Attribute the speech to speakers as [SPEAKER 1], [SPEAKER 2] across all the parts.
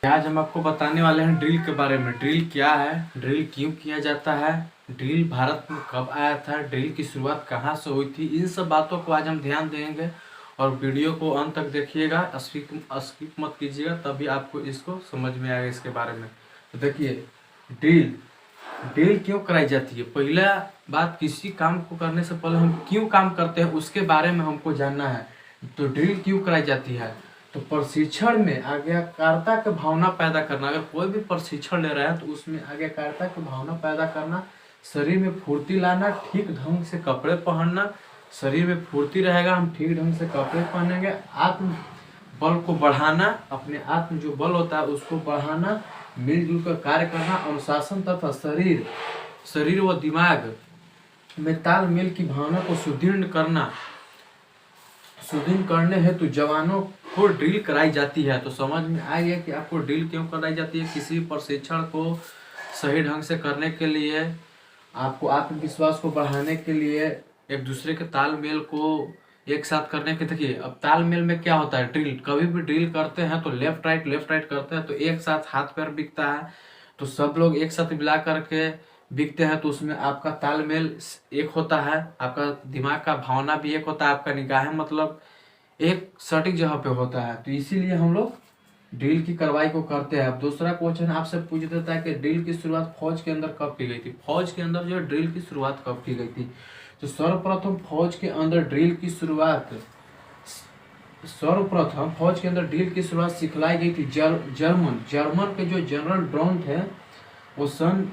[SPEAKER 1] आज हम आपको बताने वाले हैं ड्रिल के बारे में। ड्रिल क्या है, ड्रिल क्यों किया जाता है, ड्रिल भारत में कब आया था, ड्रिल की शुरुआत कहाँ से हुई थी, इन सब बातों को आज हम ध्यान देंगे। और वीडियो को अंत तक देखिएगा, स्किप मत कीजिएगा, तभी आपको इसको समझ में आएगा इसके बारे में। तो देखिए, ड्रिल ड्रिल क्यों कराई जाती है। पहला बात, किसी काम को करने से पहले हम क्यों काम करते हैं उसके बारे में हमको जानना है। तो ड्रिल क्यों कराई जाती है, तो प्रशिक्षण में आज्ञाकारिता की भावना पैदा करना। अगर कोई भी प्रशिक्षण ले रहा है तो उसमें आज्ञाकारिता की भावना पैदा करना, शरीर में फुर्ती लाना, ठीक ढंग से कपड़े पहनना। शरीर में फुर्ती रहेगा, हम ठीक ढंग से कपड़े पहनेंगे। आत्म बल को बढ़ाना, अपने आत्म जो बल होता है उसको बढ़ाना, मिलजुल कर कार्य करना, अनुशासन तथा शरीर व दिमाग में तालमेल की भावना को सुदृढ़ करने हेतु जवानों को ड्रिल कराई जाती है। तो समझ में आ गया कि आपको ड्रिल क्यों कराई जाती है। किसी प्रशिक्षण को सही ढंग से करने के लिए, आपको आत्मविश्वास को बढ़ाने के लिए, एक दूसरे के तालमेल को एक साथ करने के। देखिए, अब तालमेल में क्या होता है, ड्रिल कभी भी ड्रिल करते हैं तो लेफ्ट राइट करते हैं तो एक साथ हाथ पैर बिकता है। तो सब लोग एक साथ मिला करके बिकते हैं तो उसमें आपका तालमेल एक होता है, आपका दिमाग का भावना भी एक होता है, आपका निगाह मतलब एक सटीक जगह पे होता है। तो इसीलिए हम लोग ड्रिल की कार्रवाई को करते हैं। अब दूसरा क्वेश्चन आपसे पूछ देता है कि ड्रिल की शुरुआत फौज के अंदर कब की गई थी। फौज के अंदर जो ड्रिल की शुरुआत कब की गई थी, तो सर्वप्रथम फौज के अंदर ड्रिल की शुरुआत सिखलाई गई थी जर्मन के जो जनरल ड्रोन थे वो सन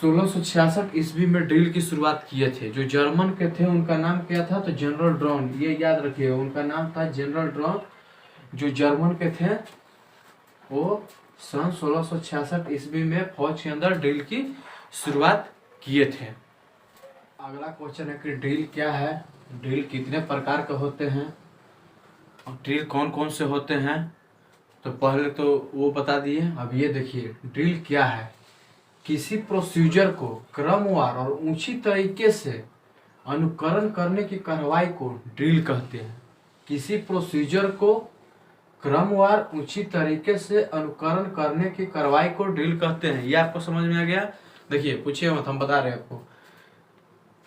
[SPEAKER 1] 1666 ईस्वी में ड्रिल की शुरुआत किए थे। जो जर्मन के थे उनका नाम क्या था, तो जनरल ड्रोन, ये याद रखिए, उनका नाम था जनरल ड्रोन। जो जर्मन के थे वो सन 1666 ईस्वी में फौज के अंदर ड्रिल की शुरुआत किए थे। अगला क्वेश्चन है कि ड्रिल क्या है, ड्रिल कितने प्रकार के होते हैं और ड्रिल कौन कौन से होते हैं। तो पहले तो वो बता दिए। अब ये देखिए, ड्रिल क्या है। किसी प्रोसीजर को क्रमवार और ऊंची तरीके से अनुकरण करने की कार्रवाई को ड्रिल कहते हैं। किसी प्रोसीजर को क्रमवार ऊंची तरीके से अनुकरण करने की कार्रवाई को ड्रिल कहते हैं। ये आपको समझ में आ गया। देखिए, पूछिए मत, हम बता रहे हैं आपको।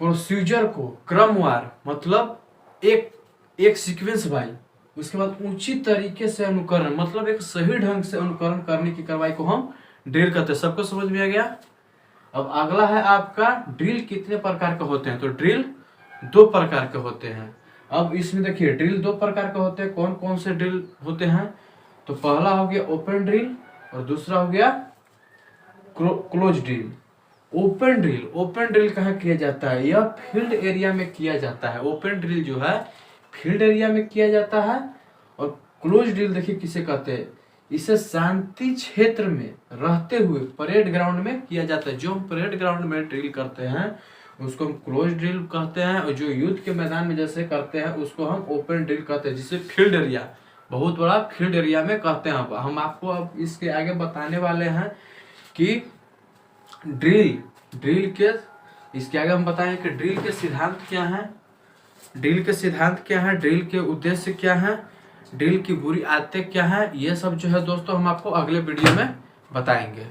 [SPEAKER 1] प्रोसीजर को क्रमवार मतलब एक सीक्वेंस बाई, उसके बाद ऊंची तरीके से अनुकरण मतलब एक सही ढंग से अनुकरण करने की कार्रवाई को हम ड्रिल कहते हैं। सबको समझ में आ गया। अब अगला है आपका, ड्रिल कितने प्रकार के होते हैं। तो ड्रिल 2 प्रकार के होते हैं। अब इसमें देखिए, ड्रिल 2 प्रकार के होते हैं। कौन कौन से ड्रिल होते हैं, तो पहला हो गया ओपन ड्रिल और दूसरा हो गया क्लोज ड्रिल। ओपन ड्रिल कहाँ किया जाता है, यह फील्ड एरिया में किया जाता है। ओपन ड्रिल जो है फील्ड एरिया में किया जाता है। और क्लोज ड्रिल देखिए किसे कहते हैं, इसे शांति क्षेत्र में रहते हुए परेड ग्राउंड में किया जाता है। जो हम परेड ग्राउंड में ड्रिल करते हैं उसको हम क्लोज ड्रिल कहते हैं, और जो युद्ध के मैदान में जैसे करते हैं उसको हम ओपन ड्रिल कहते हैं, जिसे फील्ड एरिया, बहुत बड़ा फील्ड एरिया में कहते हैं। हम आपको अब इसके आगे बताने वाले हैं कि ड्रिल के, इसके आगे हम बताएं कि ड्रिल के सिद्धांत क्या है, ड्रिल के उद्देश्य क्या है, ड्रिल की बुरी आदतें क्या है। ये सब जो है दोस्तों हम आपको अगले वीडियो में बताएंगे।